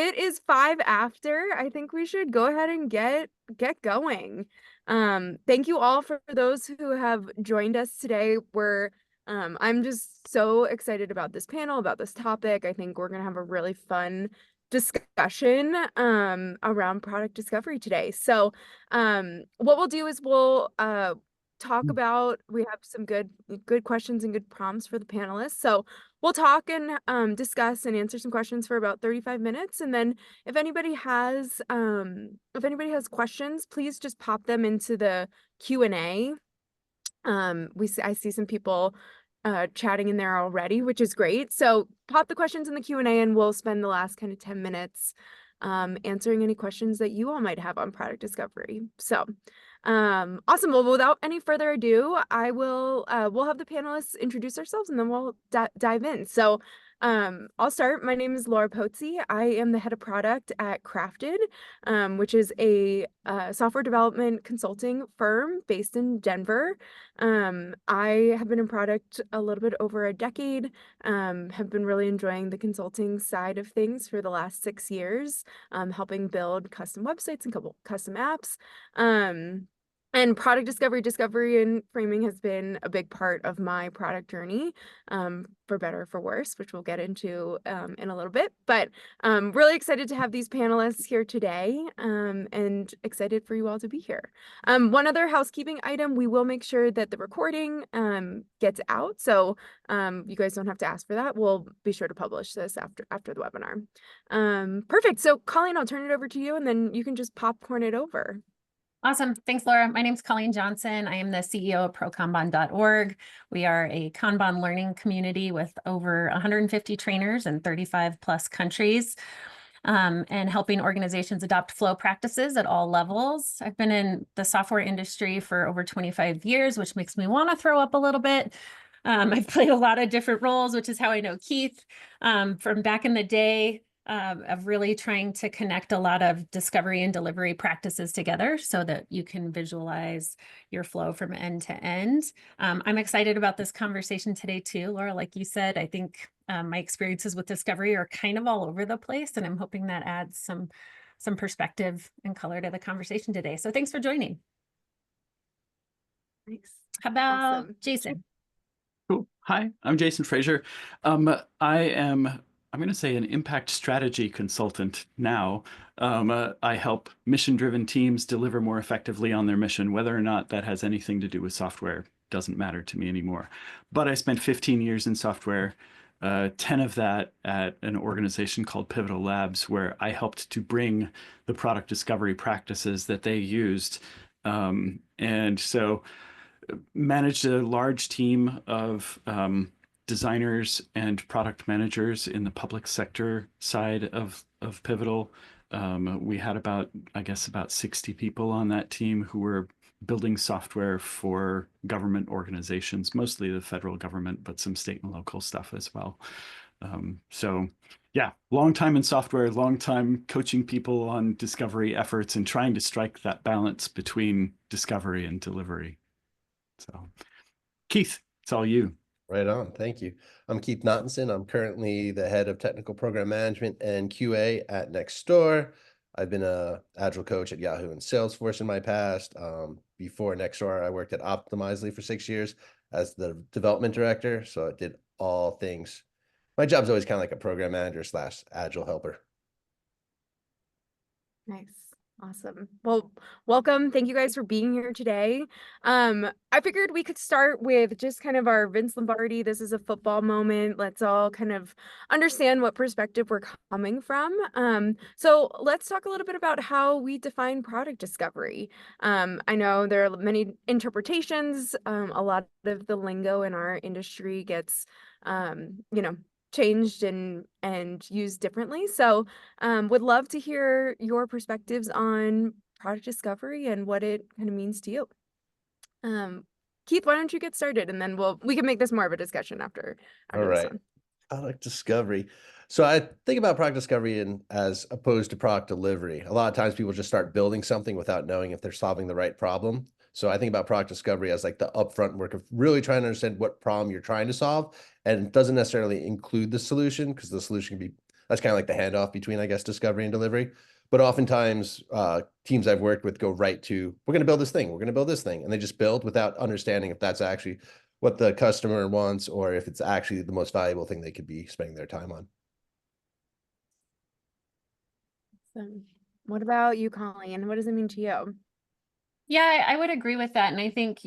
it is 5 after. I think we should go ahead and get going. Thank you all for those who have joined us today. I'm just so excited about this panel, about this topic. I think we're gonna have a really fun discussion around product discovery today. So what we'll do is we'll talk about, we have some good questions and good prompts for the panelists. So we'll talk and discuss and answer some questions for about 35 minutes. And then if anybody has questions, please just pop them into the Q&A. I see some people chatting in there already, which is great. So pop the questions in the Q&A and we'll spend the last kind of 10 minutes answering any questions that you all might have on product discovery. So awesome. Well, without any further ado, we'll have the panelists introduce ourselves and then we'll dive in. So I'll start. My name is Laura Pozzi. I am the head of product at Crafted, which is a software development consulting firm based in Denver. I have been in product a little bit over a decade, have been really enjoying the consulting side of things for the last 6 years, helping build custom websites and couple custom apps. And product discovery and framing has been a big part of my product journey, for better or for worse, which we'll get into in a little bit. But really excited to have these panelists here today, and excited for you all to be here. One other housekeeping item, we will make sure that the recording gets out, so you guys don't have to ask for that. We'll be sure to publish this after the webinar. Perfect. So Colleen, I'll turn it over to you, and then you can just popcorn it over. Awesome. Thanks, Laura. My name is Colleen Johnson. I am the CEO of ProKanBan.org. We are a Kanban learning community with over 150 trainers in 35 plus countries, and helping organizations adopt flow practices at all levels. I've been in the software industry for over 25 years, which makes me want to throw up a little bit. I've played a lot of different roles, which is how I know Keith from back in the day. Of really trying to connect a lot of discovery and delivery practices together so that you can visualize your flow from end to end. I'm excited about this conversation today too, Laura. Like you said, I think my experiences with discovery are kind of all over the place, and I'm hoping that adds some perspective and color to the conversation today. So thanks for joining. Thanks. How about Awesome. Jason? Cool. Hi, I'm Jason Fraser. I'm going to say an impact strategy consultant now. I help mission-driven teams deliver more effectively on their mission. Whether or not that has anything to do with software doesn't matter to me anymore. But I spent 15 years in software, 10 of that at an organization called Pivotal Labs, where I helped to bring the product discovery practices that they used. And so managed a large team of designers and product managers in the public sector side of Pivotal. We had about 60 people on that team who were building software for government organizations, mostly the federal government, but some state and local stuff as well. So yeah, long time in software, long time coaching people on discovery efforts and trying to strike that balance between discovery and delivery. So Keith, it's all you. Right on. Thank you. I'm Keith Nottinson. I'm currently the head of technical program management and QA at Nextdoor. I've been a agile coach at Yahoo and Salesforce in my past. Before Nextdoor, I worked at Optimizely for 6 years as the development director. So I did all things. My job's always kind of like a program manager / agile helper. Nice. Awesome. Well, welcome. Thank you guys for being here today. I figured we could start with just kind of our Vince Lombardi. This is a football moment. Let's all kind of understand what perspective we're coming from. So let's talk a little bit about how we define product discovery. I know there are many interpretations. A lot of the lingo in our industry gets, changed and used differently. So would love to hear your perspectives on product discovery and what it kind of means to you. Keith, why don't you get started, and then we can make this more of a discussion after All right. this one. Product discovery. So I think about product discovery as opposed to product delivery. A lot of times people just start building something without knowing if they're solving the right problem. So I think about product discovery as like the upfront work of really trying to understand what problem you're trying to solve, and it doesn't necessarily include the solution, because the solution can be That's kind of like the handoff between, I guess, discovery and delivery. But oftentimes, teams I've worked with go right to, we're going to build this thing, we're going to build this thing, and they just build without understanding if that's actually what the customer wants or if it's actually the most valuable thing they could be spending their time on. What about you, Colleen? What does it mean to you? Yeah, I would agree with that. And I think,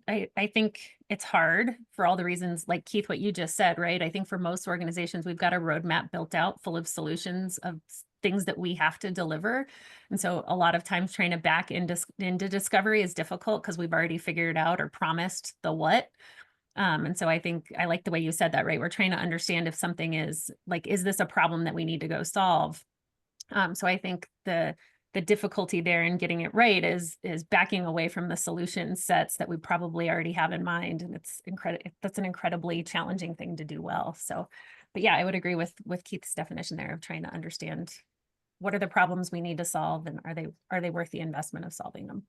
I think it's hard for all the reasons, like Keith, what you just said, right? I think for most organizations, we've got a roadmap built out full of solutions of things that we have to deliver. And so a lot of times trying to back into discovery is difficult because we've already figured out or promised the what. And so I think I like the way you said that, right? We're trying to understand if something is like, is this a problem that we need to go solve? So I think the difficulty there in getting it right is backing away from the solution sets that we probably already have in mind, and that's an incredibly challenging thing to do well. So, but yeah, I would agree with Keith's definition there of trying to understand what are the problems we need to solve, and are they worth the investment of solving them?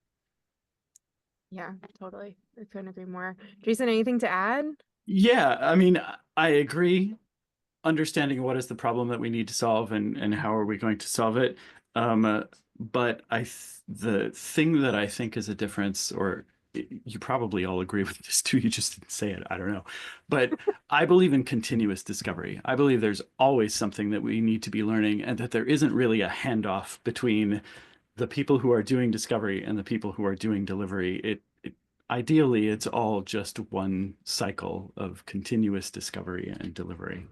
Yeah, totally. I couldn't agree more. Jason, anything to add? Yeah, I mean, I agree. Understanding what is the problem that we need to solve and how are we going to solve it. But the thing that I think is a difference, or you probably all agree with this too, you just didn't say it, I don't know. But I believe in continuous discovery. I believe there's always something that we need to be learning, and that there isn't really a handoff between the people who are doing discovery and the people who are doing delivery. Ideally, it's all just one cycle of continuous discovery and delivery.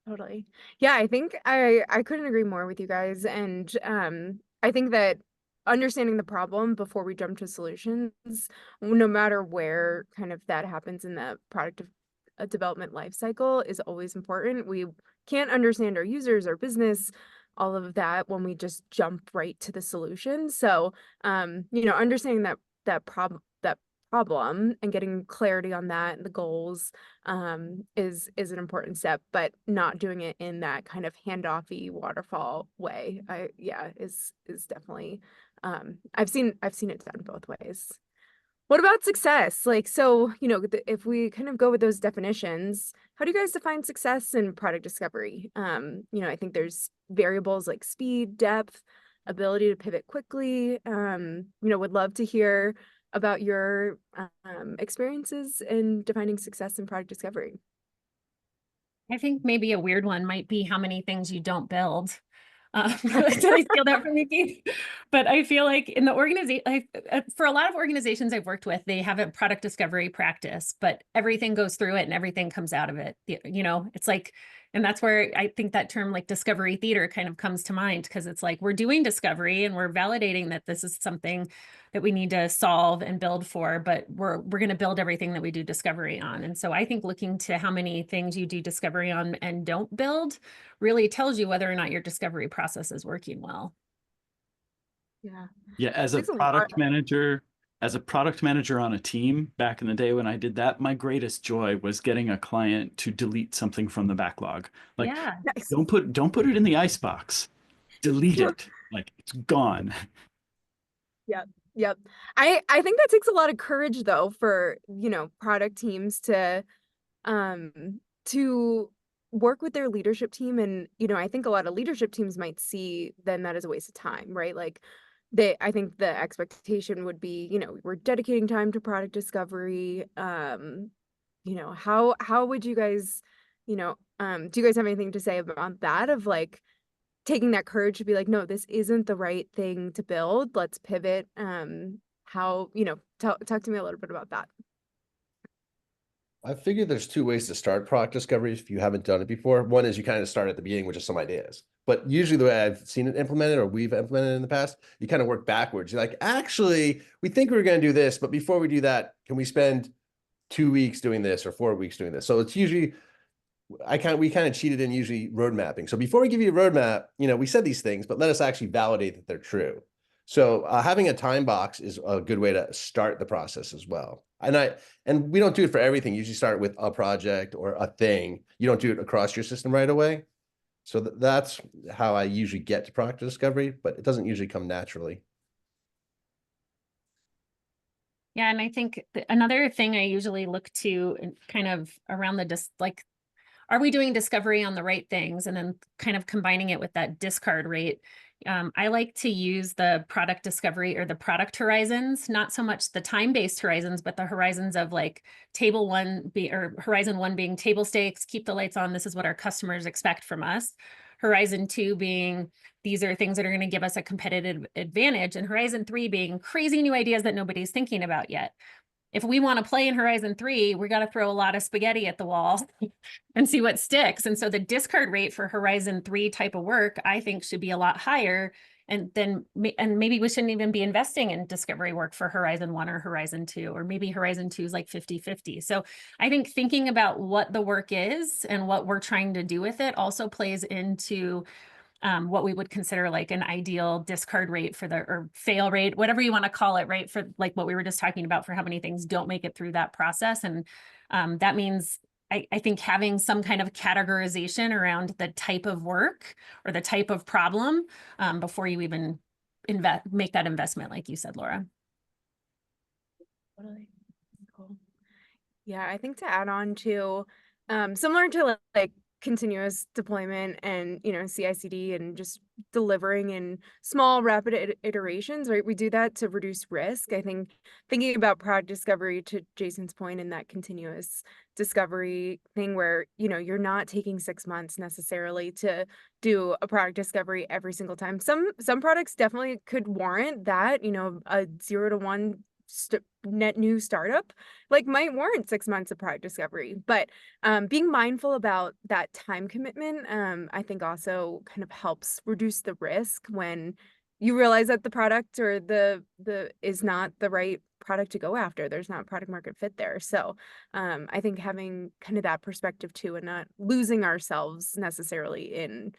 Totally. Yeah, I think I couldn't agree more with you guys. And I think that understanding the problem before we jump to solutions, no matter where kind of that happens in the product development life cycle, is always important. We can't understand our users, our business, all of that when we just jump right to the solution. So understanding that problem and getting clarity on that and the goals is an important step, but not doing it in that kind of handoffy waterfall way. Is definitely I've seen it done both ways. What about success? Like, so, if we kind of go with those definitions, how do you guys define success in product discovery? I think there's variables like speed, depth, ability to pivot quickly. Would love to hear about your experiences in defining success in product discovery. I think maybe a weird one might be how many things you don't build. Did I steal that from you, Keith? But I feel like in the organization, for a lot of organizations I've worked with, they have a product discovery practice, but everything goes through it and everything comes out of it. It's like, and that's where I think that term like discovery theater kind of comes to mind, because it's like we're doing discovery and we're validating that this is something that we need to solve and build for, but we're going to build everything that we do discovery on. And so I think looking to how many things you do discovery on and don't build really tells you whether or not your discovery process is working well. Yeah, as a product manager on a team back in the day when I did that, my greatest joy was getting a client to delete something from the backlog. Like, yeah. don't put it in the icebox. Delete it. Like, it's gone. Yep. I think that takes a lot of courage though for, product teams to work with their leadership team. And, I think a lot of leadership teams might see then that as a waste of time, right? Like I think the expectation would be, we're dedicating time to product discovery. How would you guys, do you guys have anything to say about that, of like taking that courage to be like, no, this isn't the right thing to build. Let's pivot. Talk to me a little bit about that. I figure there's two ways to start product discovery if you haven't done it before. One is you kind of start at the beginning with just some ideas. But usually the way I've seen it implemented, or we've implemented in the past, you kind of work backwards. You're like, actually, we think we were going to do this, but before we do that, can we spend 2 weeks doing this or 4 weeks doing this? So it's usually, we kind of cheated in usually road mapping. So before we give you a roadmap, we said these things, but let us actually validate that they're true. So having a time box is a good way to start the process as well. And we don't do it for everything. You usually start with a project or a thing. You don't do it across your system right away. So that's how I usually get to product discovery, but it doesn't usually come naturally. Yeah, and I think another thing I usually look to kind of around are we doing discovery on the right things? And then kind of combining it with that discard rate. I like to use the product discovery or the product horizons, not so much the time-based horizons, but the horizons of like horizon one being table stakes, keep the lights on. This is what our customers expect from us. Horizon 2 being, these are things that are going to give us a competitive advantage. And horizon 3 being crazy new ideas that nobody's thinking about yet. If we want to play in horizon 3, we got to throw a lot of spaghetti at the wall and see what sticks. And so the discard rate for horizon 3 type of work, I think, should be a lot higher. And maybe we shouldn't even be investing in discovery work for horizon 1 or horizon 2, or maybe horizon 2 is like 50-50. So I think thinking about what the work is and what we're trying to do with it also plays into what we would consider like an ideal discard rate or fail rate, whatever you want to call it, right? For like what we were just talking about, for how many things don't make it through that process. And that means I think having some kind of categorization around the type of work or the type of problem before you even make that investment, like you said, Laura. Totally. Cool. Yeah, I think to add on to, similar to like continuous deployment and, you know, CI/CD and just delivering in small rapid iterations, right? We do that to reduce risk. I think thinking about product discovery, to Jason's point, in that continuous discovery thing where, you know, you're not taking 6 months necessarily to do a product discovery every single time. Some products definitely could warrant that, you know, a 0 to 1 net new startup like might warrant 6 months of product discovery, but being mindful about that time commitment, I think also kind of helps reduce the risk when you realize that the product or the is not the right product to go after. There's not product market fit there. So I think having kind of that perspective too, and not losing ourselves necessarily in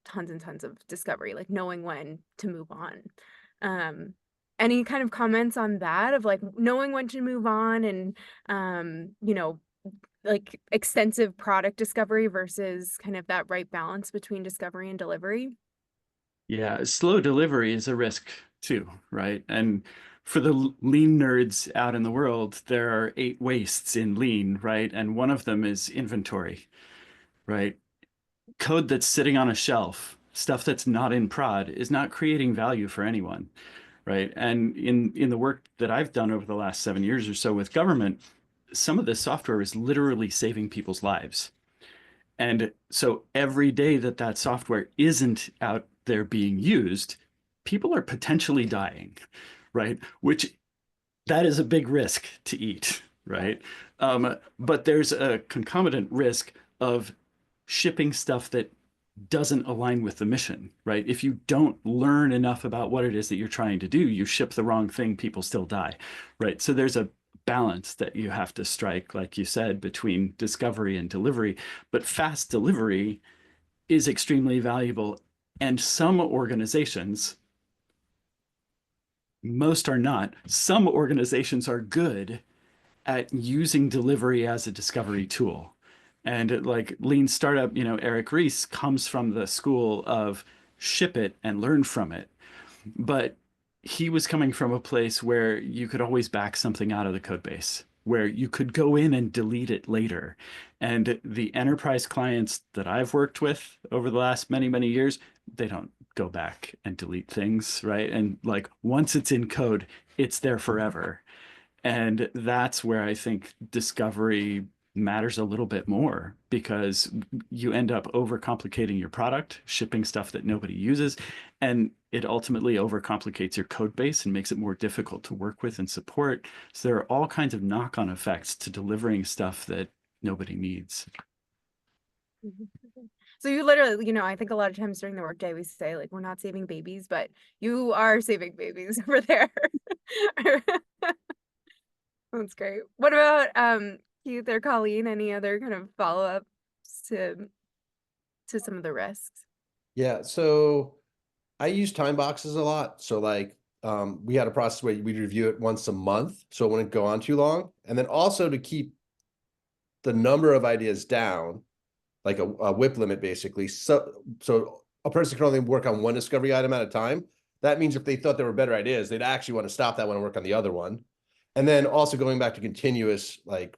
tons and tons of discovery, like knowing when to move on. Any kind of comments on that, of like knowing when to move on and, you know, like extensive product discovery versus kind of that right balance between discovery and delivery? Yeah, slow delivery is a risk too, right? And for the lean nerds out in the world, there are 8 wastes in lean, right? And one of them is inventory, right? Code that's sitting on a shelf, stuff that's not in prod, is not creating value for anyone, right? And in the work that I've done over the last 7 years or so with government, some of this software is literally saving people's lives. And so every day that that software isn't out there being used, people are potentially dying, right? Which, that is a big risk to eat, right? But there's a concomitant risk of shipping stuff that doesn't align with the mission, right? If you don't learn enough about what it is that you're trying to do, you ship the wrong thing, people still die, right? So there's a balance that you have to strike, like you said, between discovery and delivery. But fast delivery is extremely valuable. And some organizations, most are not, some organizations are good at using delivery as a discovery tool. And like lean startup, you know, Eric Ries comes from the school of ship it and learn from it. But he was coming from a place where you could always back something out of the code base, where you could go in and delete it later. And the enterprise clients that I've worked with over the last many, many years, they don't go back and delete things, right? And like once it's in code, it's there forever. And that's where I think discovery matters a little bit more, because you end up overcomplicating your product, shipping stuff that nobody uses, and it ultimately overcomplicates your code base and makes it more difficult to work with and support. So there are all kinds of knock-on effects to delivering stuff that nobody needs. So you literally, you know, I think a lot of times during the workday we say like, we're not saving babies, but you are saving babies over there. That's great. What about Keith or Colleen? Any other kind of follow-ups to some of the risks? Yeah, so I use time boxes a lot. So like we had a process where we'd review it once a month, so it wouldn't go on too long. And then also to keep the number of ideas down, like a whip limit basically. So a person can only work on one discovery item at a time. That means if they thought there were better ideas, they'd actually want to stop that one and work on the other one. And then also going back to continuous, like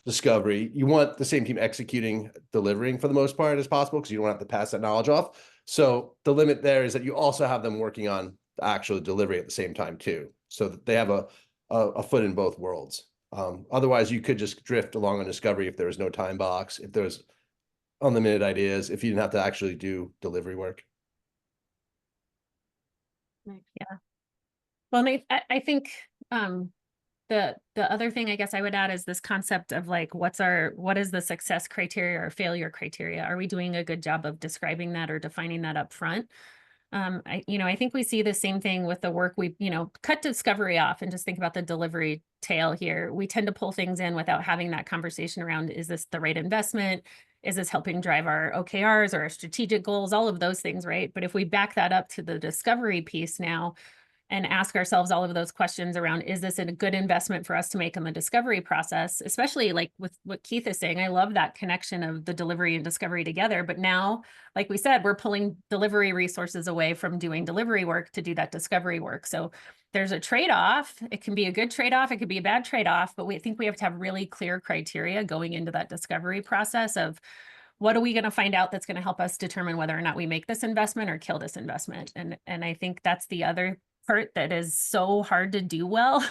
discovery. You want the same team executing, delivering for the most part as possible, because you don't have to pass that knowledge off. So the limit there is that you also have them working on the actual delivery at the same time too, so that they have a foot in both worlds. Otherwise, you could just drift along on discovery if there was no time box, if there was unlimited ideas, if you didn't have to actually do delivery work. Yeah. Well, I think the other thing I guess I would add is this concept of like, what is the success criteria or failure criteria? Are we doing a good job of describing that or defining that up front? I think we see the same thing with the work we, cut discovery off and just think about the delivery tail here. We tend to pull things in without having that conversation around, is this the right investment? Is this helping drive our OKRs or our strategic goals? All of those things, right? But if we back that up to the discovery piece now, and ask ourselves all of those questions around, is this a good investment for us to make in the discovery process? Especially like with what Keith is saying, I love that connection of the delivery and discovery together. But now, like we said, we're pulling delivery resources away from doing delivery work to do that discovery work. So there's a trade-off. It can be a good trade-off. It could be a bad trade-off, but we think we have to have really clear criteria going into that discovery process of, what are we going to find out that's going to help us determine whether or not we make this investment or kill this investment? And I think that's the other part that is so hard to do well,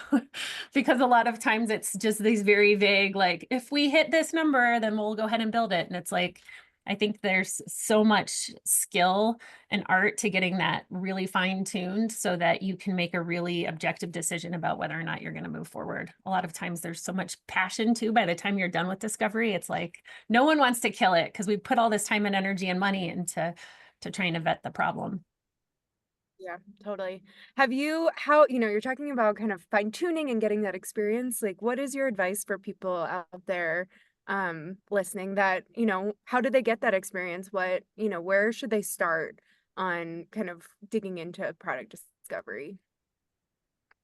because a lot of times it's just these very vague, like, if we hit this number, then we'll go ahead and build it. And it's like, I think there's so much skill and art to getting that really fine-tuned so that you can make a really objective decision about whether or not you're going to move forward. A lot of times there's so much passion too. By the time you're done with discovery, it's like no one wants to kill it because we put all this time and energy and money into trying to vet the problem. Yeah, totally. You're talking about kind of fine tuning and getting that experience. Like, what is your advice for people out there listening that, how do they get that experience? Where should they start on kind of digging into product discovery?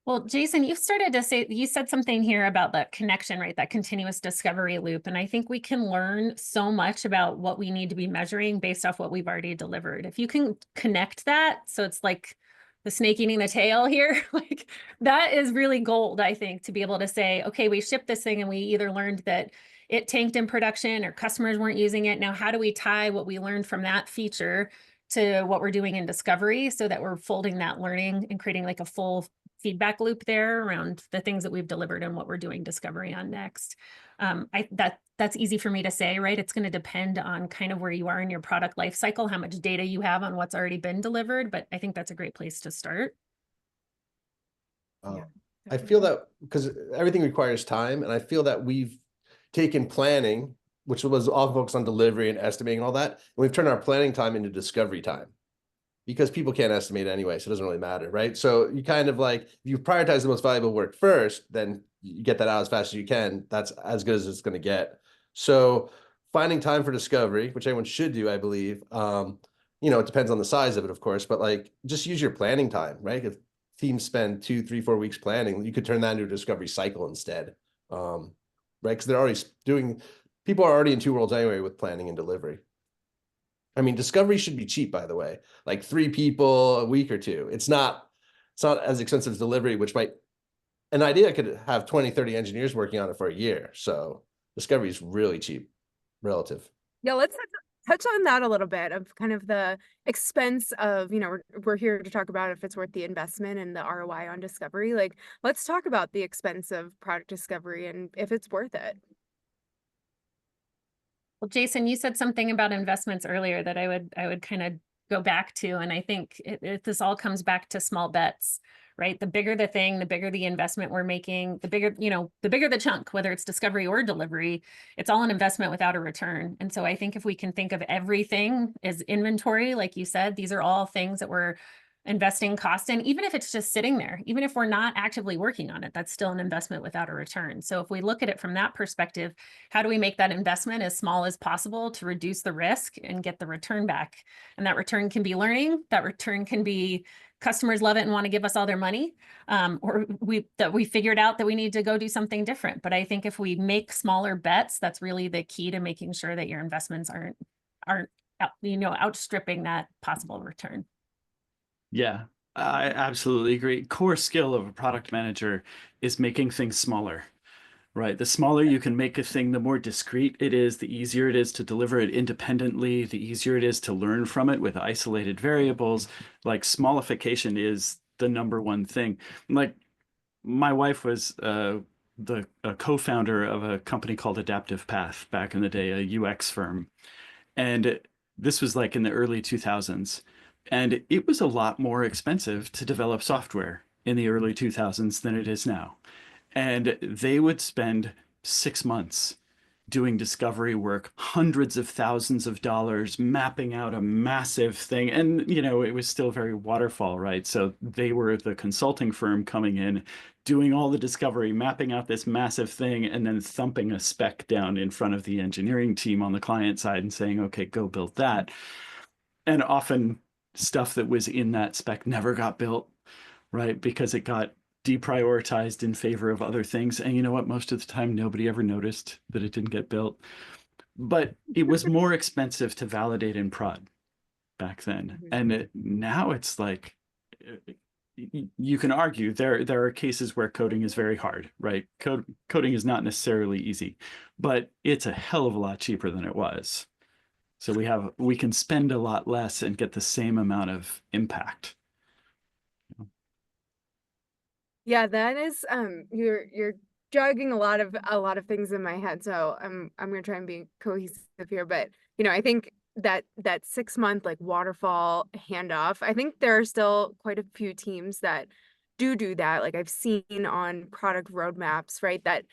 Well, Jason, you said something here about the connection, right? That continuous discovery loop. And I think we can learn so much about what we need to be measuring based off what we've already delivered. If you can connect that, so it's like the snake eating the tail here, like that is really gold, I think, to be able to say, okay, we shipped this thing and we either learned that it tanked in production or customers weren't using it. Now, how do we tie what we learned from that feature to what we're doing in discovery so that we're folding that learning and creating like a full feedback loop there around the things that we've delivered and what we're doing discovery on next. That's easy for me to say, right? It's going to depend on kind of where you are in your product life cycle, how much data you have on what's already been delivered, but I think that's a great place to start. Yeah, I feel that because everything requires time, and I feel that we've taken planning, which was all focused on delivery and estimating and all that, and we've turned our planning time into discovery time. Because people can't estimate anyway, so it doesn't really matter, right? So you kind of like, if you prioritize the most valuable work first, then you get that out as fast as you can. That's as good as it's going to get. So finding time for discovery, which everyone should do, I believe. It depends on the size of it, of course, but like just use your planning time, right? If teams spend 2, 3, 4 weeks planning, you could turn that into a discovery cycle instead, right? Because people are already in two worlds anyway with planning and delivery. I mean, discovery should be cheap, by the way, like 3 people a week or 2. It's not as expensive as delivery, which an idea could have 20, 30 engineers working on it for a year. So discovery is really cheap, relative. Yeah, let's touch on that a little bit of kind of the expense of, we're here to talk about if it's worth the investment and the ROI on discovery. Like, let's talk about the expense of product discovery and if it's worth it. Well, Jason, you said something about investments earlier that I would kind of go back to, and I think this all comes back to small bets, right? The bigger the thing, the bigger the investment we're making, the bigger the chunk, whether it's discovery or delivery, it's all an investment without a return. And so I think if we can think of everything as inventory, like you said, these are all things that we're investing cost in, even if it's just sitting there, even if we're not actively working on it, that's still an investment without a return. So if we look at it from that perspective, how do we make that investment as small as possible to reduce the risk and get the return back? And that return can be learning, that return can be customers love it and want to give us all their money, or we figured out that we need to go do something different. But I think if we make smaller bets, that's really the key to making sure that your investments aren't outstripping that possible return. Yeah, I absolutely agree. Core skill of a product manager is making things smaller, right? The smaller you can make a thing, the more discrete it is, the easier it is to deliver it independently, the easier it is to learn from it with isolated variables. Like smallification is the number one thing. Like my wife was a co-founder of a company called Adaptive Path back in the day, a UX firm. And this was like in the early 2000s. And it was a lot more expensive to develop software in the early 2000s than it is now. And they would spend 6 months doing discovery work, hundreds of thousands of dollars, mapping out a massive thing. And, you know, it was still very waterfall, right? So they were the consulting firm coming in, doing all the discovery, mapping out this massive thing, and then thumping a spec down in front of the engineering team on the client side and saying, okay, go build that. And often stuff that was in that spec never got built, right? Because it got deprioritized in favor of other things. And you know what? Most of the time, nobody ever noticed that it didn't get built. But it was more expensive to validate in prod back then. And now it's like, you can argue there are cases where coding is very hard, right? Coding is not necessarily easy, but it's a hell of a lot cheaper than it was. So we can spend a lot less and get the same amount of impact. Yeah, that is you're jogging a lot of things in my head. So I'm gonna try and be cohesive here. But you know, I think that 6 month like waterfall handoff, I think there are still quite a few teams that do that. Like I've seen on product roadmaps, right? That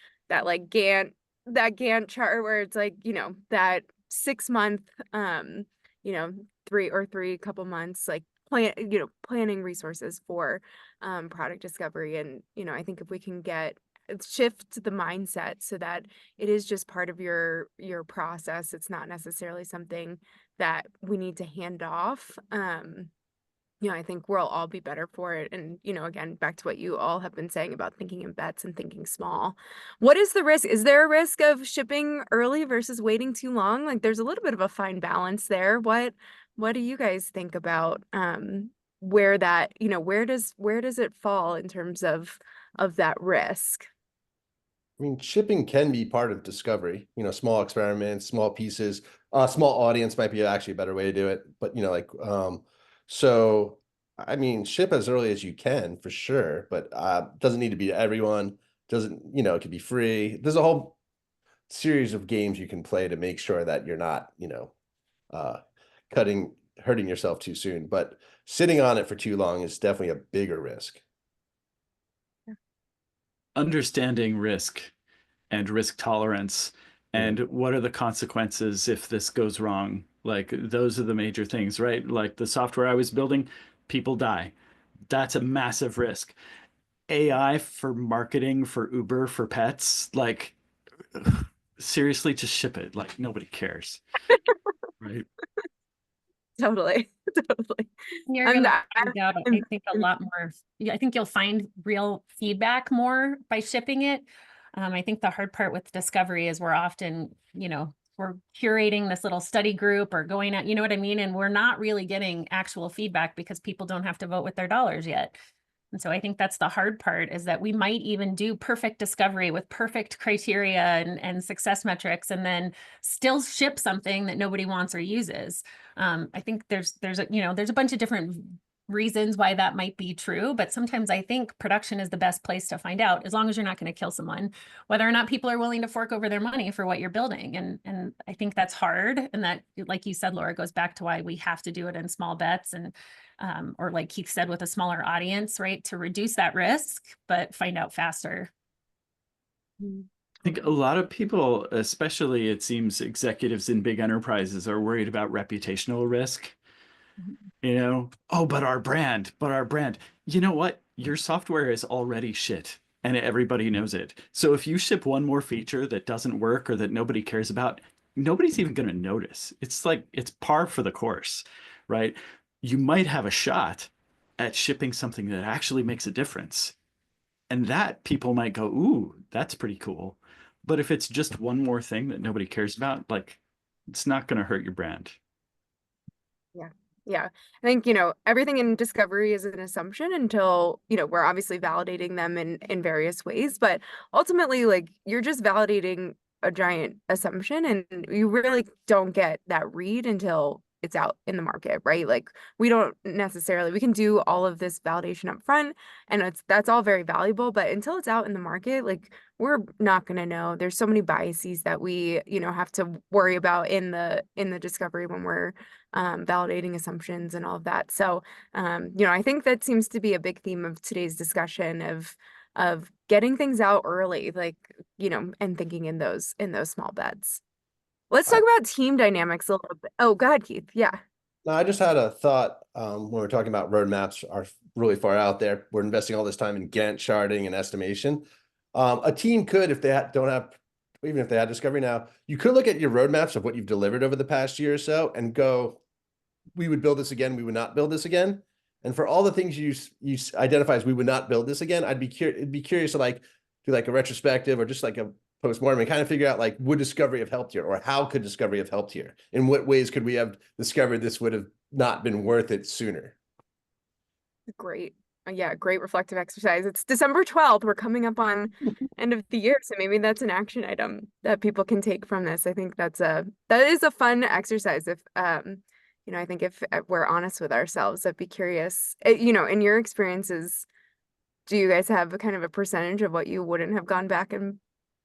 like Gantt chart where it's like, you know, that 6 month you know, three couple months, like planning resources for product discovery. And you know, I think if we can shift the mindset so that it is just part of your process, it's not necessarily something that we need to hand off. You know, I think we'll all be better for it. And you know, again, back to what you all have been saying about thinking in bets and thinking small. What is the risk? Is there a risk of shipping early versus waiting too long? Like there's a little bit of a fine balance there. What do you guys think about where that, you know, where does it fall in terms of that risk? I mean, shipping can be part of discovery, you know, small experiments, small pieces, small audience might be actually a better way to do it. But, you know, like, so, I mean, ship as early as you can for sure, but doesn't need to be to everyone. Doesn't, you know, it could be free. There's a whole series of games you can play to make sure that you're not, you know, uh, hurting yourself too soon. But sitting on it for too long is definitely a bigger risk. Understanding risk and risk tolerance and what are the consequences if this goes wrong. Like those are the major things, right? Like the software I was building, people die. That's a massive risk. AI for marketing, for Uber, for pets, like seriously, just ship it. Like nobody cares, right? Totally. Totally. You're I'm gonna not, find out, I think a lot more. I think you'll find real feedback more by shipping it. I think the hard part with discovery is we're often, you know, we're curating this little study group or going out, you know what I mean? And we're not really getting actual feedback because people don't have to vote with their dollars yet. And so I think that's the hard part, is that we might even do perfect discovery with perfect criteria and success metrics, and then still ship something that nobody wants or uses. I think there's a bunch of different reasons why that might be true, but sometimes I think production is the best place to find out, as long as you're not going to kill someone, whether or not people are willing to fork over their money for what you're building. And I think that's hard. And that, like you said, Laura, goes back to why we have to do it in small bets and or like Keith said, with a smaller audience, right, to reduce that risk, but find out faster. I think a lot of people, especially it seems executives in big enterprises, are worried about reputational risk. You know, oh, but our brand. You know what? Your software is already shit and everybody knows it. So if you ship one more feature that doesn't work or that nobody cares about, nobody's even going to notice. It's like, it's par for the course, right? You might have a shot at shipping something that actually makes a difference. And that people might go, ooh, that's pretty cool. But if it's just one more thing that nobody cares about, like, it's not going to hurt your brand. Yeah. Yeah. I think, everything in discovery is an assumption until, we're obviously validating them in various ways, but ultimately, like, you're just validating a giant assumption and you really don't get that read until it's out in the market, right? Like, we can do all of this validation up front and that's all very valuable, but until it's out in the market, like, we're not going to know. There's so many biases that we, have to worry about in the discovery when we're validating assumptions and all of that. So, I think that seems to be a big theme of today's discussion of getting things out early, like, and thinking in those small bets. Let's talk about team dynamics a little bit. Oh, go ahead, Keith. Yeah. No, I just had a thought when we're talking about roadmaps are really far out there. We're investing all this time in Gantt charting and estimation. A team could, if they don't have, even if they had discovery now, you could look at your roadmaps of what you've delivered over the past year or so and go, we would build this again, we would not build this again. And for all the things you identify as we would not build this again, it'd be curious to like do like a retrospective or just like a postmortem and kind of figure out like, would discovery have helped here, or how could discovery have helped here? In what ways could we have discovered this would have not been worth it sooner? Great. Yeah, great reflective exercise. It's December 12th. We're coming up on end of the year, so maybe that's an action item that people can take from this. I think that is a fun exercise. If I think if we're honest with ourselves, I'd be curious. In your experiences, do you guys have a kind of a percentage of what you wouldn't have gone back and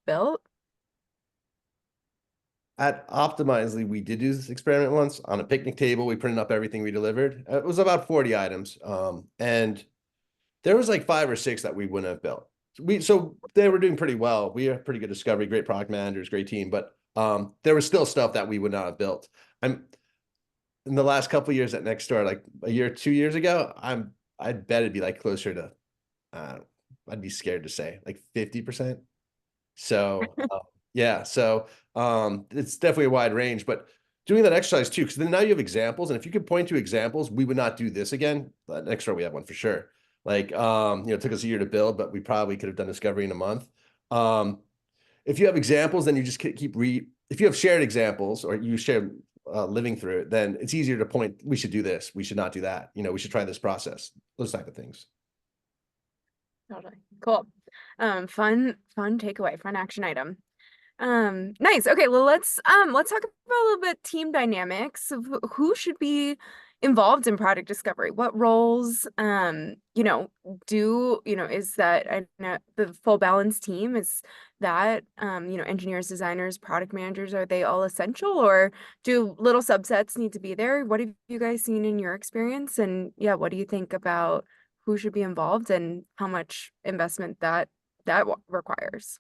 built? At Optimizely, we did do this experiment once on a picnic table. We printed up everything we delivered. It was about 40 items. And there was like 5 or 6 that we wouldn't have built. So they were doing pretty well. We have pretty good discovery, great product managers, great team, but there was still stuff that we would not have built. I'm in the last couple of years at Nextdoor, like a year, 2 years ago, I'd bet it'd be like closer to I'd be scared to say like 50%. So yeah, so it's definitely a wide range, but doing that exercise too, because then now you have examples, and if you could point to examples, we would not do this again. Next year we have one for sure. Like it took us a year to build, but we probably could have done discovery in a month. If you have examples, then you just keep if you have shared examples or you share living through it, then it's easier to point, we should do this, we should not do that, we should try this process, those type of things. Totally. Cool. Fun takeaway, fun action item. Nice. Okay, well let's talk about a little bit team dynamics of who should be involved in product discovery. What roles is that the full balance team, is that engineers, designers, product managers, are they all essential, or do little subsets need to be there? What have you guys seen in your experience? And yeah, what do you think about who should be involved and how much investment that requires?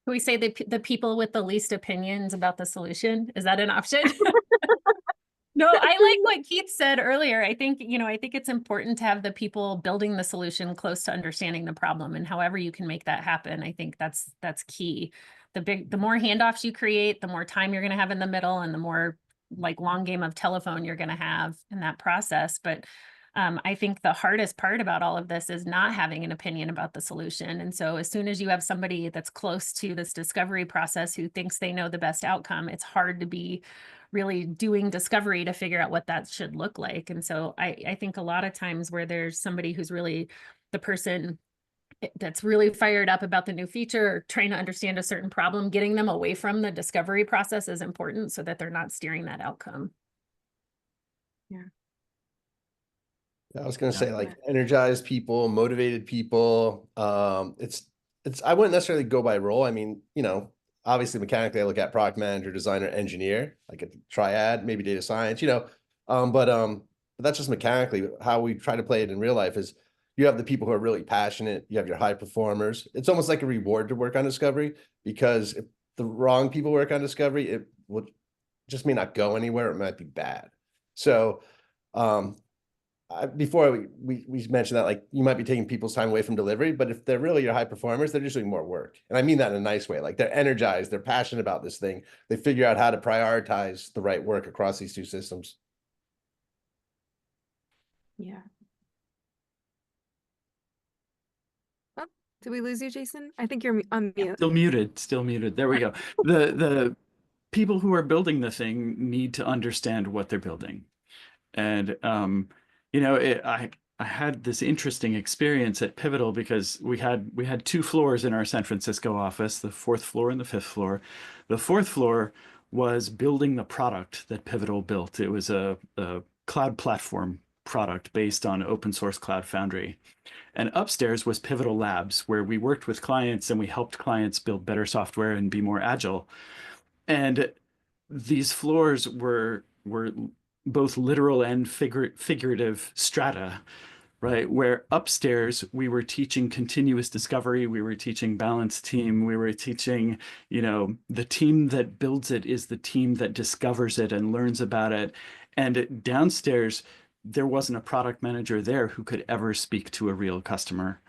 Can we say the people with the least opinions about the solution? Is that an option? No, I like what Keith said earlier. I think it's important to have the people building the solution close to understanding the problem, and however you can make that happen, I think that's key. The more handoffs you create, the more time you're going to have in the middle, and the more like long game of telephone you're going to have in that process. But I think the hardest part about all of this is not having an opinion about the solution. And so as soon as you have somebody that's close to this discovery process who thinks they know the best outcome, it's hard to be really doing discovery to figure out what that should look like. And so I think a lot of times where there's somebody who's really the person that's really fired up about the new feature or trying to understand a certain problem, getting them away from the discovery process is important so that they're not steering that outcome. Yeah. I was going to say like energized people, motivated people. It's I wouldn't necessarily go by role. I mean, obviously mechanically I look at product manager, designer, engineer, like a triad, maybe data science, but that's just mechanically how we try to play it in real life. Is you have the people who are really passionate, you have your high performers. It's almost like a reward to work on discovery, because if the wrong people work on discovery, it would just may not go anywhere. It might be bad. So before we mentioned that, like, you might be taking people's time away from delivery, but if they're really your high performers, they're just doing more work. And I mean that in a nice way. Like, they're energized, they're passionate about this thing. They figure out how to prioritize the right work across these two systems. Yeah. Oh, did we lose you, Jason? I think you're on mute. Still muted. There we go. The people who are building the thing need to understand what they're building. And I had this interesting experience at Pivotal because we had two floors in our San Francisco office, the fourth floor and the fifth floor. The fourth floor was building the product that Pivotal built. It was a cloud platform product based on open source Cloud Foundry. And upstairs was Pivotal Labs, where we worked with clients and we helped clients build better software and be more agile. And these floors were both literal and figurative strata, right? Where upstairs we were teaching continuous discovery, we were teaching balanced team, we were teaching, the team that builds it is the team that discovers it and learns about it. And downstairs, there wasn't a product manager there who could ever speak to a real customer.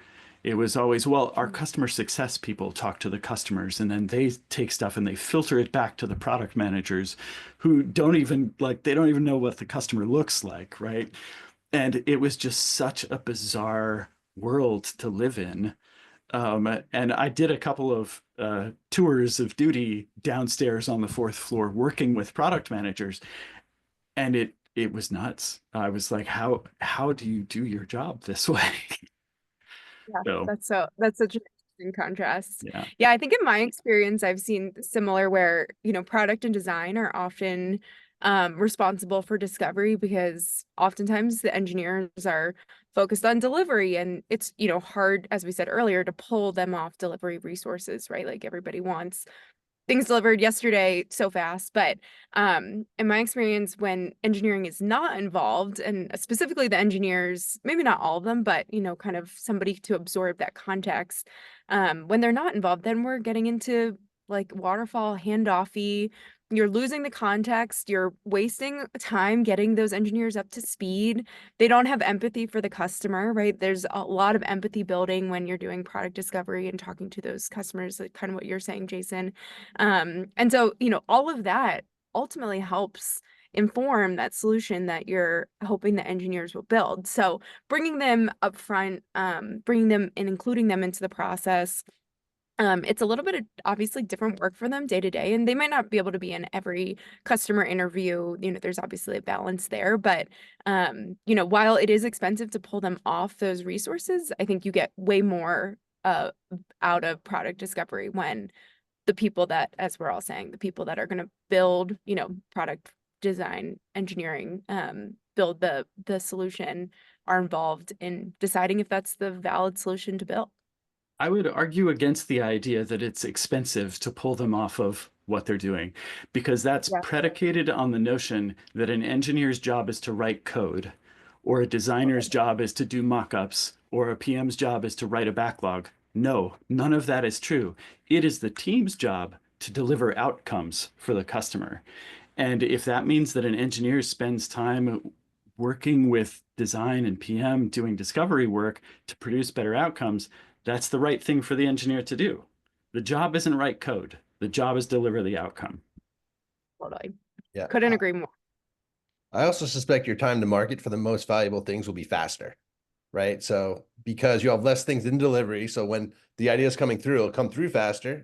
It was always, well, our customer success people talk to the customers and then they take stuff and they filter it back to the product managers who don't even know what the customer looks like, right? And it was just such a bizarre world to live in. And I did a couple of tours of duty downstairs on the fourth floor working with product managers, and it was nuts. I was like, how do you do your job this way? Yeah, So that's such an interesting contrast. yeah. Yeah, I think in my experience, I've seen similar where, product and design are often responsible for discovery because oftentimes the engineers are focused on delivery and it's, hard, as we said earlier, to pull them off delivery resources, right? Like everybody wants things delivered yesterday so fast. But in my experience, when engineering is not involved, and specifically the engineers, maybe not all of them, but kind of somebody to absorb that context, when they're not involved, then we're getting into like waterfall, handoffy. You're losing the context, you're wasting time getting those engineers up to speed. They don't have empathy for the customer, right? There's a lot of empathy building when you're doing product discovery and talking to those customers, like kind of what you're saying, Jason. And so, all of that ultimately helps inform that solution that you're hoping the engineers will build. So bringing them up front, bringing them and including them into the process, it's a little bit of obviously different work for them day to day, and they might not be able to be in every customer interview. There's obviously a balance there, but while it is expensive to pull them off those resources, I think you get way more out of product discovery when the people that, as we're all saying, the people that are going to build, product design, engineering, build the solution are involved in deciding if that's the valid solution to build. I would argue against the idea that it's expensive to pull them off of what they're doing, because that's Yeah. predicated on the notion that an engineer's job is to write code, or a designer's job is to do mock-ups, or a PM's job is to write a backlog. No, none of that is true. It is the team's job to deliver outcomes for the customer. And if that means that an engineer spends time working with design and PM doing discovery work to produce better outcomes, that's the right thing for the engineer to do. The job isn't write code. The job is deliver the outcome. Totally. Yeah. Couldn't agree more. I also suspect your time to market for the most valuable things will be faster, right? So because you have less things in delivery, so when the idea is coming through, it'll come through faster.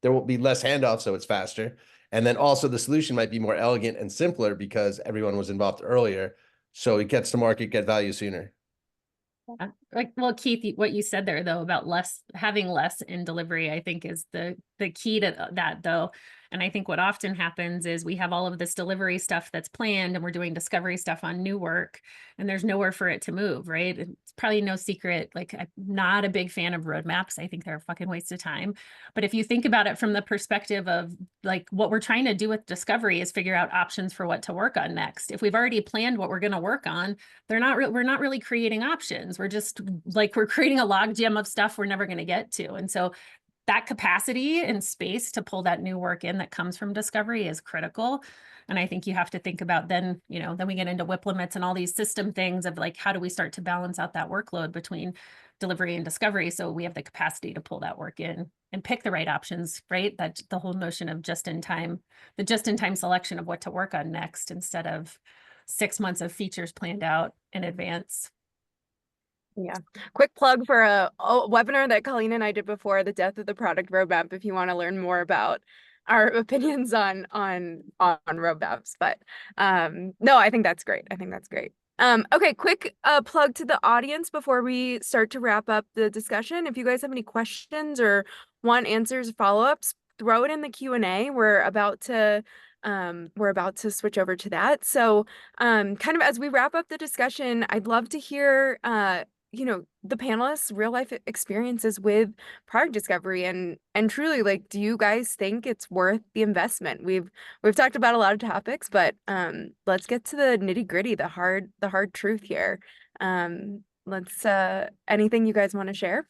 There will be less handoff, so it's faster. And then also the solution might be more elegant and simpler because everyone was involved earlier. So it gets to market, get value sooner. Well, Keith, what you said there though about having less in delivery, I think is the key to that though. And I think what often happens is we have all of this delivery stuff that's planned and we're doing discovery stuff on new work and there's nowhere for it to move, right? It's probably no secret. Like, I'm not a big fan of roadmaps. I think they're a fucking waste of time. But if you think about it from the perspective of like what we're trying to do with discovery is figure out options for what to work on next. If we've already planned what we're going to work on, we're not really creating options. We're just like, we're creating a logjam of stuff we're never going to get to. And so that capacity and space to pull that new work in that comes from discovery is critical. And I think you have to think about then we get into WIP limits and all these system things of like, how do we start to balance out that workload between delivery and discovery? So we have the capacity to pull that work in and pick the right options, right? That the whole notion of just in time selection of what to work on next, instead of 6 months of features planned out in advance. Yeah. Quick plug for a webinar that Colleen and I did before, The Death of the Product Roadmap, if you want to learn more about our opinions on roadmaps. But no, I think that's great. I think that's great. Okay, quick plug to the audience before we start to wrap up the discussion. If you guys have any questions or want answers, follow-ups, throw it in the Q&A. We're about to switch over to that. So kind of as we wrap up the discussion, I'd love to hear the panelists' real life experiences with product discovery and truly, like, do you guys think it's worth the investment? We've talked about a lot of topics, but let's get to the nitty-gritty, the hard truth here. Let's anything you guys want to share?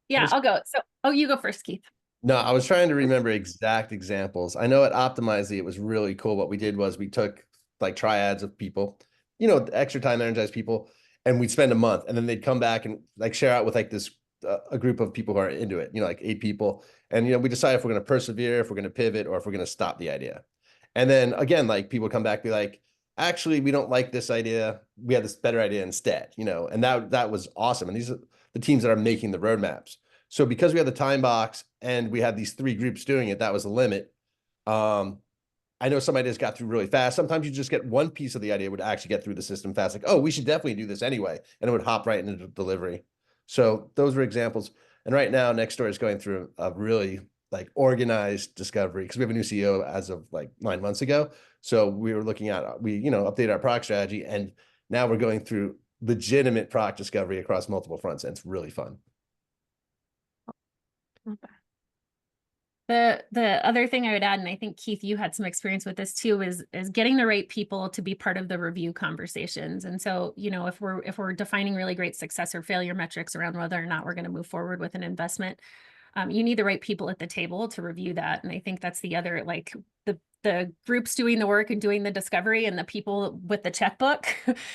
Yeah, I'll go. So, oh, you go first, Keith. No, I was trying to remember exact examples. I know at Optimizely, it was really cool. What we did was we took like triads of people, extra time energized people, and we'd spend a month, and then they'd come back and like share out with like this a group of people who are into it, like 8 people. And we decide if we're going to persevere, if we're going to pivot, or if we're going to stop the idea. And then again, like people come back, be like, actually, we don't like this idea. We had this better idea instead, and that was awesome. And these are the teams that are making the roadmaps. So because we had the time box and we had these 3 groups doing it, that was the limit. I know some ideas got through really fast. Sometimes you just get one piece of the idea would actually get through the system fast. Like, oh, we should definitely do this anyway. And it would hop right into delivery. So those were examples. And right now, Nextdoor is going through a really like organized discovery because we have a new CEO as of like 9 months ago. So we were looking at, we updated our product strategy, and now we're going through legitimate product discovery across multiple fronts. And it's really fun. The other thing I would add, and I think Keith, you had some experience with this too, is getting the right people to be part of the review conversations. And so, if we're defining really great success or failure metrics around whether or not we're going to move forward with an investment, you need the right people at the table to review that. And I think that's the other, like the groups doing the work and doing the discovery and the people with the checkbook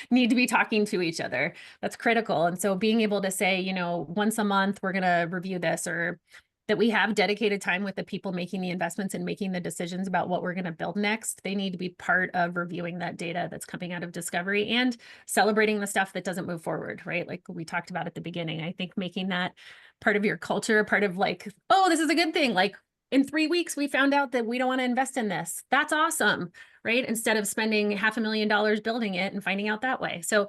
need to be talking to each other. That's critical. And so being able to say, once a month, we're going to review this, or that we have dedicated time with the people making the investments and making the decisions about what we're going to build next. They need to be part of reviewing that data that's coming out of discovery and celebrating the stuff that doesn't move forward, right? Like we talked about at the beginning. I think making that part of your culture, part of like, oh, this is a good thing. Like in 3 weeks, we found out that we don't want to invest in this. That's awesome, right? Instead of spending $500,000 building it and finding out that way. So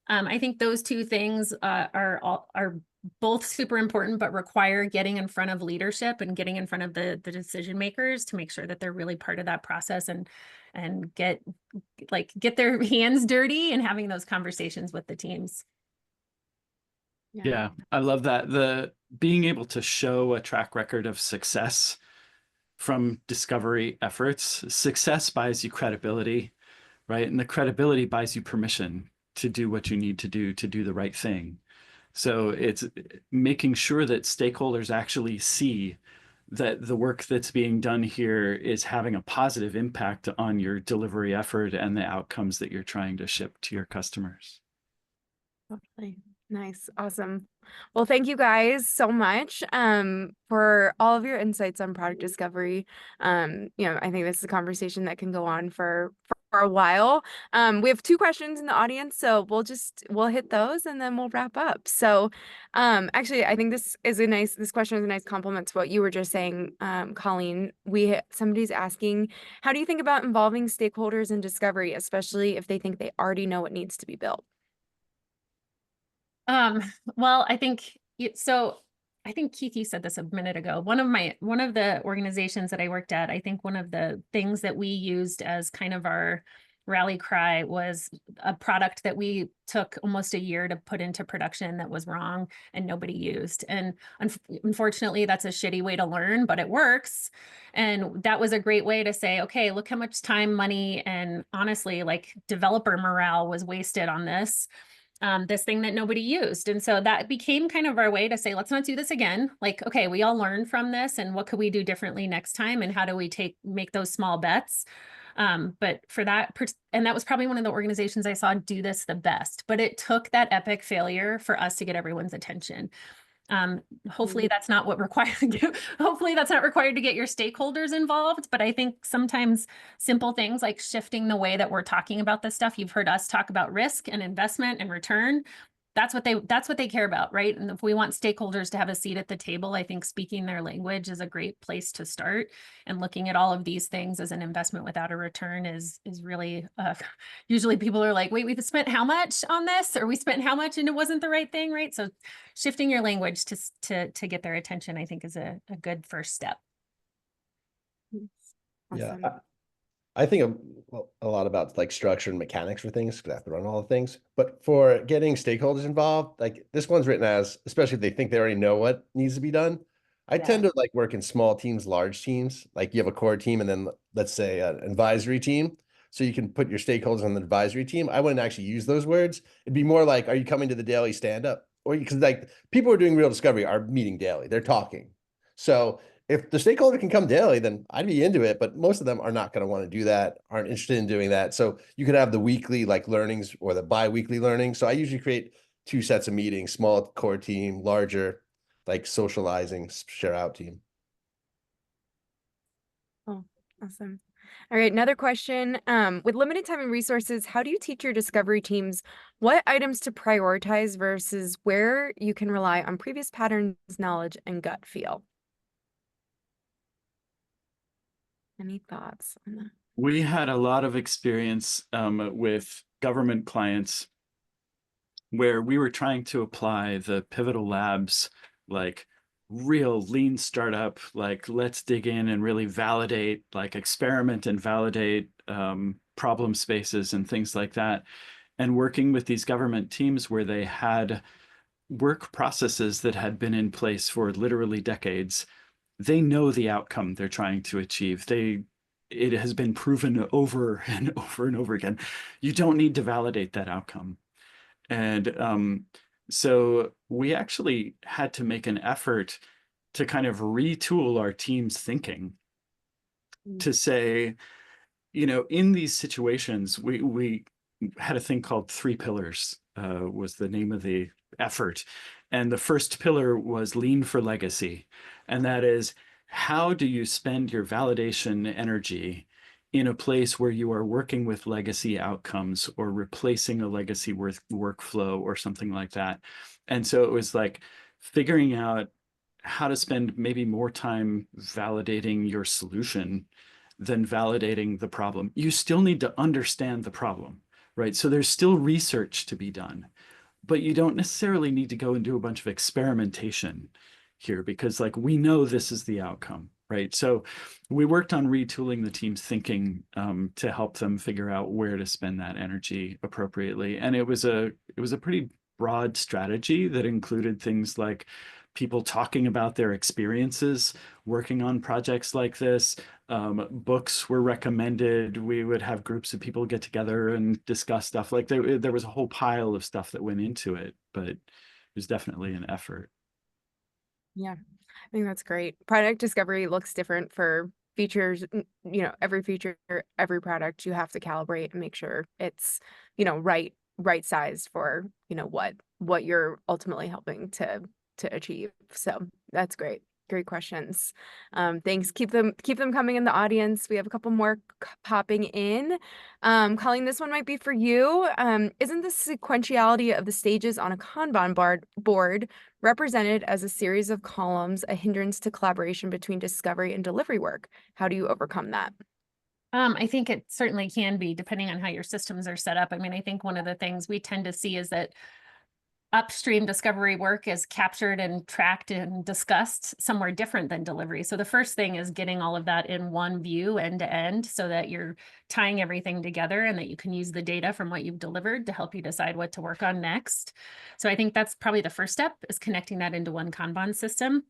I think those 2 things are both super important, but require getting in front of leadership and getting in front of the decision makers to make sure that they're really part of that process and get their hands dirty and having those conversations with the teams. Yeah, I love that. The being able to show a track record of success from discovery efforts. Success buys you credibility, right? And the credibility buys you permission to do what you need to do the right thing. So it's making sure that stakeholders actually see that the work that's being done here is having a positive impact on your delivery effort and the outcomes that you're trying to ship to your customers. Lovely. Nice. Awesome. Well, thank you guys so much for all of your insights on product discovery. I think this is a conversation that can go on for a while. We have 2 questions in the audience, so we'll hit those and then we'll wrap up. So actually, I think this question is a nice compliment to what you were just saying, Colleen. Somebody's asking, how do you think about involving stakeholders in discovery, especially if they think they already know what needs to be built? Well, I think Keith, you said this a minute ago. One of the organizations that I worked at, I think one of the things that we used as kind of our rally cry was a product that we took almost a year to put into production that was wrong and nobody used. And unfortunately, that's a shitty way to learn, but it works. And that was a great way to say, okay, look how much time, money, and honestly, like developer morale was wasted on this thing that nobody used. And so that became kind of our way to say, let's not do this again. Like, okay, we all learned from this, and what could we do differently next time? And how do we make those small bets? But for that, and that was probably one of the organizations I saw do this the best, but it took that epic failure for us to get everyone's attention. Hopefully that's not hopefully that's not required to get your stakeholders involved. But I think sometimes simple things like shifting the way that we're talking about this stuff. You've heard us talk about risk and investment and return. that's what they care about, right? And if we want stakeholders to have a seat at the table, I think speaking their language is a great place to start. And looking at all of these things as an investment without a return is really, usually people are like, wait, we spent how much on this? Or we spent how much and it wasn't the right thing, right? So shifting your language to get their attention, I think is a good first step. Awesome. Yeah, I think a lot about like structure and mechanics for things because I have to run all the things. But for getting stakeholders involved, like this one's written as, especially if they think they already know what needs to be done. I tend to like work in small teams, large teams. Like you have a core team and then let's say an advisory team. So you can put your stakeholders on the advisory team. I wouldn't actually use those words. It'd be more like, are you coming to the daily stand up? Or because like people who are doing real discovery are meeting daily. They're talking. So if the stakeholder can come daily, then I'd be into it, but most of them are not going to want to do that, aren't interested in doing that. So you could have the weekly like learnings or the bi-weekly learning. So I usually create 2 sets of meetings, small core team, larger, like socializing, share out team. Oh, awesome. All right, another question. With limited time and resources, how do you teach your discovery teams what items to prioritize versus where you can rely on previous patterns, knowledge, and gut feel? Any thoughts on that? We had a lot of experience with government clients where we were trying to apply the Pivotal Labs, like real lean startup, like let's dig in and really validate, like experiment and validate problem spaces and things like that. And working with these government teams where they had work processes that had been in place for literally decades. They know the outcome they're trying to achieve. It has been proven over and over and over again. You don't need to validate that outcome. And so we actually had to make an effort to kind of retool our team's thinking to say, in these situations, we had a thing called 3 pillars, was the name of the effort. And the first pillar was lean for legacy. And that is, how do you spend your validation energy in a place where you are working with legacy outcomes or replacing a legacy workflow or something like that? And so it was like figuring out how to spend maybe more time validating your solution than validating the problem. You still need to understand the problem, right? So there's still research to be done, but you don't necessarily need to go and do a bunch of experimentation here because like we know this is the outcome, right? So we worked on retooling the team's thinking to help them figure out where to spend that energy appropriately. And it was a pretty broad strategy that included things like people talking about their experiences working on projects like this. Books were recommended. We would have groups of people get together and discuss stuff. Like there was a whole pile of stuff that went into it, but it was definitely an effort. Yeah, I think that's great. Product discovery looks different for features, every feature, every product you have to calibrate and make sure it's, right sized for, what you're ultimately helping to achieve. So that's great. Great questions. Thanks. Keep them coming in the audience. We have a couple more popping in. Colleen, this one might be for you. Isn't the sequentiality of the stages on a Kanban board represented as a series of columns a hindrance to collaboration between discovery and delivery work? How do you overcome that? I think it certainly can be, depending on how your systems are set up. I mean, I think one of the things we tend to see is that upstream discovery work is captured and tracked and discussed somewhere different than delivery. So the first thing is getting all of that in one view end to end so that you're tying everything together and that you can use the data from what you've delivered to help you decide what to work on next. So I think that's probably the first step, is connecting that into one Kanban system.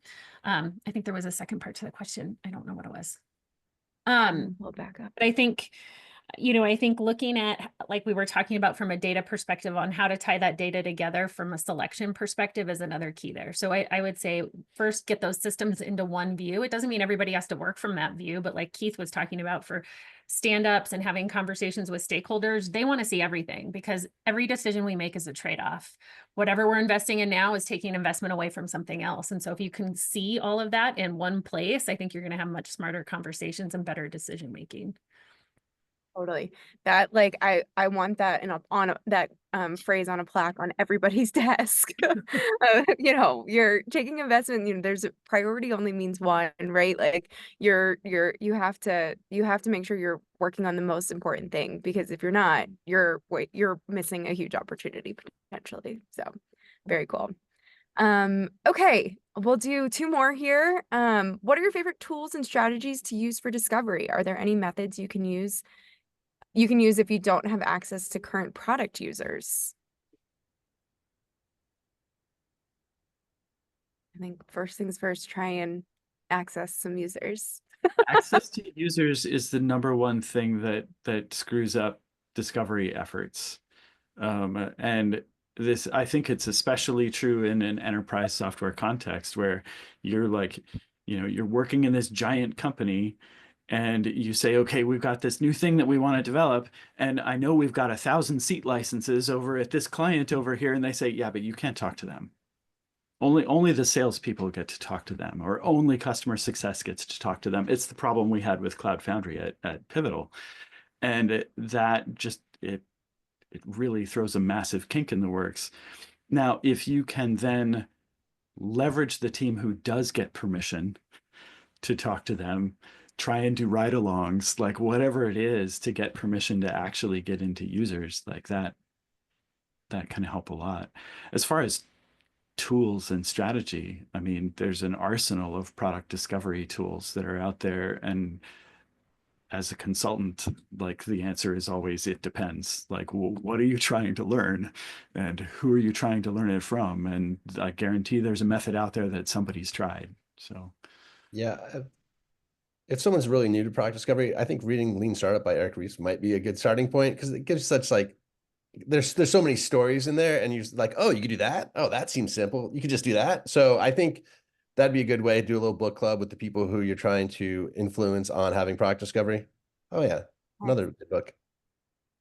I think there was a second part to the question. I don't know what it was. We'll back up. But I think looking at, like we were talking about from a data perspective, on how to tie that data together from a selection perspective is another key there. So I would say first get those systems into one view. It doesn't mean everybody has to work from that view, but like Keith was talking about for stand-ups and having conversations with stakeholders, they want to see everything because every decision we make is a trade-off. Whatever we're investing in now is taking investment away from something else. And so if you can see all of that in one place, I think you're going to have much smarter conversations and better decision-making. Totally. That like I want that that phrase on a plaque on everybody's desk. You know, you're taking investment, you know, there's a priority only means one, right? Like you have to make sure you're working on the most important thing, because if you're not, you're missing a huge opportunity potentially. So very cool. Okay, we'll do two more here. What are your favorite tools and strategies to use for discovery? Are there any methods you can use if you don't have access to current product users? I think first things first, try and access some users. Access to users is the number one thing that screws up discovery efforts. And this, I think it's especially true in an enterprise software context where you're like, you know, you're working in this giant company and you say, okay, we've got this new thing that we want to develop. And I know we've got 1,000 seat licenses over at this client over here. And they say, yeah, but you can't talk to them. Only the salespeople get to talk to them, or only customer success gets to talk to them. It's the problem we had with Cloud Foundry at Pivotal. And that just, it really throws a massive kink in the works. Now, if you can then leverage the team who does get permission to talk to them, try and do ride-alongs, like whatever it is to get permission to actually get into users, like that can help a lot. As far as tools and strategy, I mean, there's an arsenal of product discovery tools that are out there, and as a consultant, like the answer is always, it depends. Like, what are you trying to learn and who are you trying to learn it from? And I guarantee there's a method out there that somebody's tried. So Yeah. If someone's really new to product discovery, I think reading Lean Startup by Eric Ries might be a good starting point, because it gives such like, there's so many stories in there, and you're like, oh, you could do that. Oh, that seems simple. You could just do that. So I think that'd be a good way to do a little book club with the people who you're trying to influence on having product discovery. Oh yeah, another good book.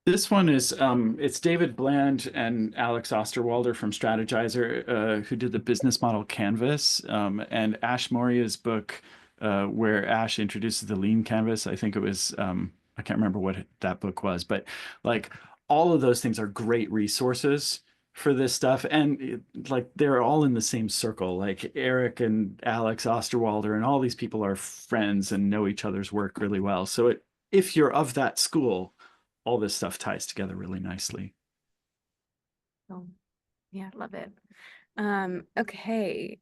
this one is, it's David Bland and Alex Osterwalder from Strategizer, who did the business model canvas, and Ash Maurya's book, where Ash introduces the lean canvas. I think it was, I can't remember what that book was, but like all of those things are great resources for this stuff. And like they're all in the same circle. Like Eric and Alex Osterwalder and all these people are friends and know each other's work really well. So if you're of that school, all this stuff ties together really nicely. Oh, yeah, love it. Okay.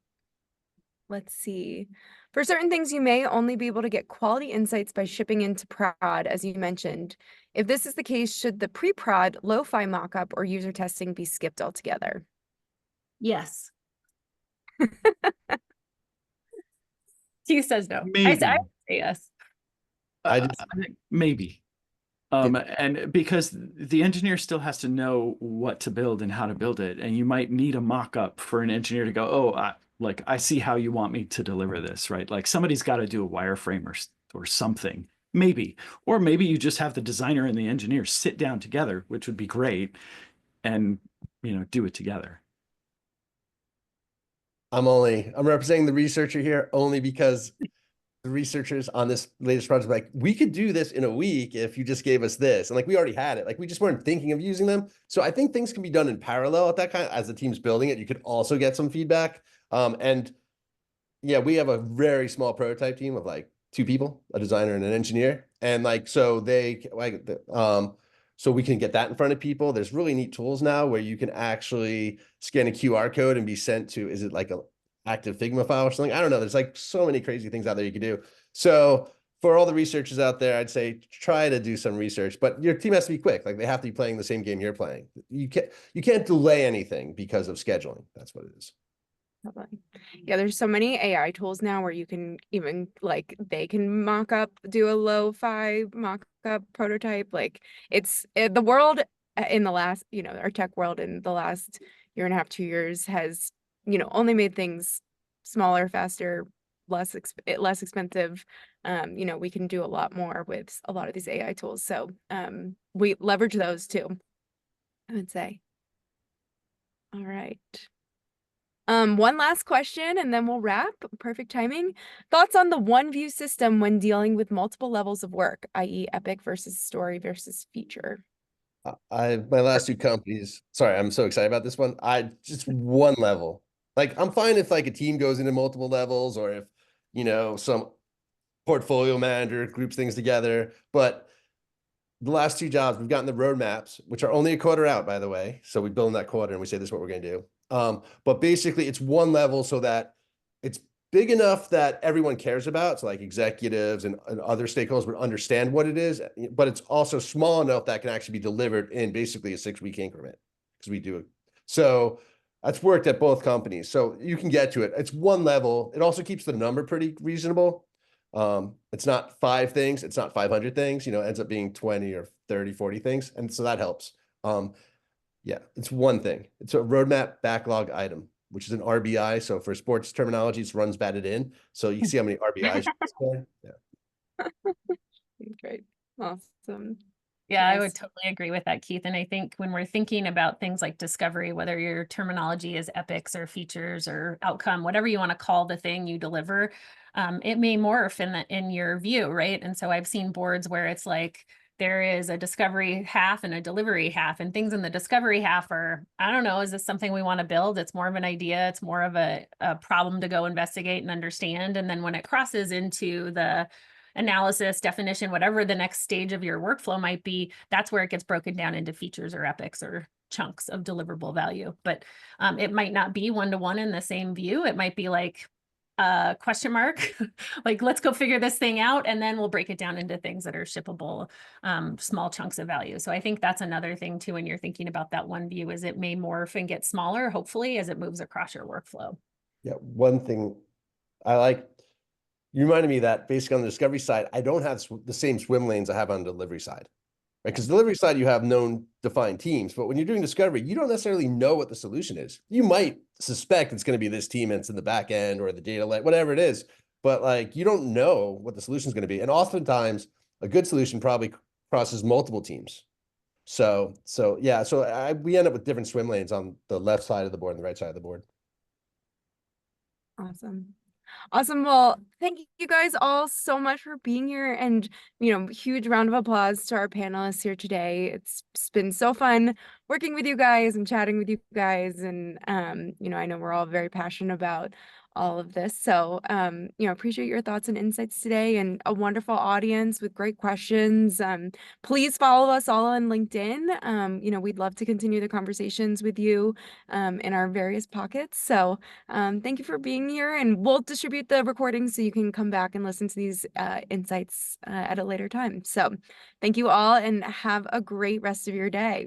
Let's see. For certain things, you may only be able to get quality insights by shipping into prod, as you mentioned. If this is the case, should the pre-prod, lo-fi mockup, or user testing be skipped altogether? Yes. Q says no. Maybe. I say yes. I just maybe. And because the engineer still has to know what to build and how to build it. And you might need a mock-up for an engineer to go, oh, I see how you want me to deliver this, right? Like somebody's got to do a wireframe or something, maybe. Or maybe you just have the designer and the engineer sit down together, which would be great, and, you know, do it together. I'm representing the researcher here only because the researchers on this latest project were like, we could do this in a week if you just gave us this. And like, we already had it. Like, we just weren't thinking of using them. So I think things can be done in parallel at that kind of, as the team's building it. You could also get some feedback. And yeah, we have a very small prototype team of like 2 people, a designer and an engineer. And like, so so we can get that in front of people. There's really neat tools now where you can actually scan a QR code and be sent to, is it like a active Figma file or something? I don't know. There's like so many crazy things out there you can do. So for all the researchers out there, I'd say try to do some research, but your team has to be quick. Like they have to be playing the same game you're playing. You can't delay anything because of scheduling. That's what it is. Yeah, there's so many AI tools now where you can even like they can do a lo-fi mock-up prototype. Like the world in the last, you know, our tech world in the last year and a half, 2 years has, you know, only made things smaller, faster, less expensive. You know, we can do a lot more with a lot of these AI tools. So we leverage those too, I would say. All right. One last question and then we'll wrap. Perfect timing. Thoughts on the one view system when dealing with multiple levels of work, i.e. epic versus story versus feature? My last two companies, sorry, I'm so excited about this one. I just one level. Like I'm fine if like a team goes into multiple levels or if, you know, some portfolio manager groups things together. But the last two jobs, we've gotten the roadmaps, which are only a quarter out, by the way. So we build in that quarter and we say this is what we're going to do. But basically it's one level so that it's big enough that everyone cares about. So like executives and other stakeholders would understand what it is, but it's also small enough that can actually be delivered in basically a 6-week increment because we do it. So that's worked at both companies. So you can get to it. It's one level. It also keeps the number pretty reasonable. It's not 5 things. It's not 500 things, you know, it ends up being 20 or 30, 40 things. And so that helps. Yeah, it's one thing. It's a roadmap backlog item, which is an RBI. So for sports terminology, it's runs batted in. So you can see how many RBIs. Yeah. Great. Awesome. Yeah, I Nice. would totally agree with that, Keith. And I think when we're thinking about things like discovery, whether your terminology is epics or features or outcome, whatever you want to call the thing you deliver, it may morph in your view, right? And so I've seen boards where it's like there is a discovery half and a delivery half, and things in the discovery half are, I don't know, is this something we want to build? It's more of an idea. It's more of a problem to go investigate and understand. And then when it crosses into the analysis, definition, whatever the next stage of your workflow might be, that's where it gets broken down into features or epics or chunks of deliverable value. But it might not be one-to-one in the same view. It might be like a question mark, like let's go figure this thing out, and then we'll break it down into things that are shippable, small chunks of value. So I think that's another thing too, when you're thinking about that one view, is it may morph and get smaller, hopefully, as it moves across your workflow. Yeah. One thing I like, you reminded me that basically on the discovery side, I don't have the same swim lanes I have on the delivery side, right? Because delivery side, you have known defined teams, but when you're doing discovery, you don't necessarily know what the solution is. You might suspect it's going to be this team and it's in the back end or the data, whatever it is, but like you don't know what the solution is going to be. And oftentimes a good solution probably crosses multiple teams. So yeah, we end up with different swim lanes on the left side of the board and the right side of the board. Awesome. Awesome. Well, thank you guys all so much for being here, and, you know, huge round of applause to our panelists here today. It's been so fun working with you guys and chatting with you guys. And, you know, I know we're all very passionate about all of this. So, you know, appreciate your thoughts and insights today, and a wonderful audience with great questions. Please follow us all on LinkedIn. You know, we'd love to continue the conversations with you, in our various pockets. So, thank you for being here, and we'll distribute the recording so you can come back and listen to these insights at a later time. So thank you all, and have a great rest of your day.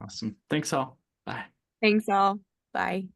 Awesome. Thanks all. Bye. Thanks all. Bye.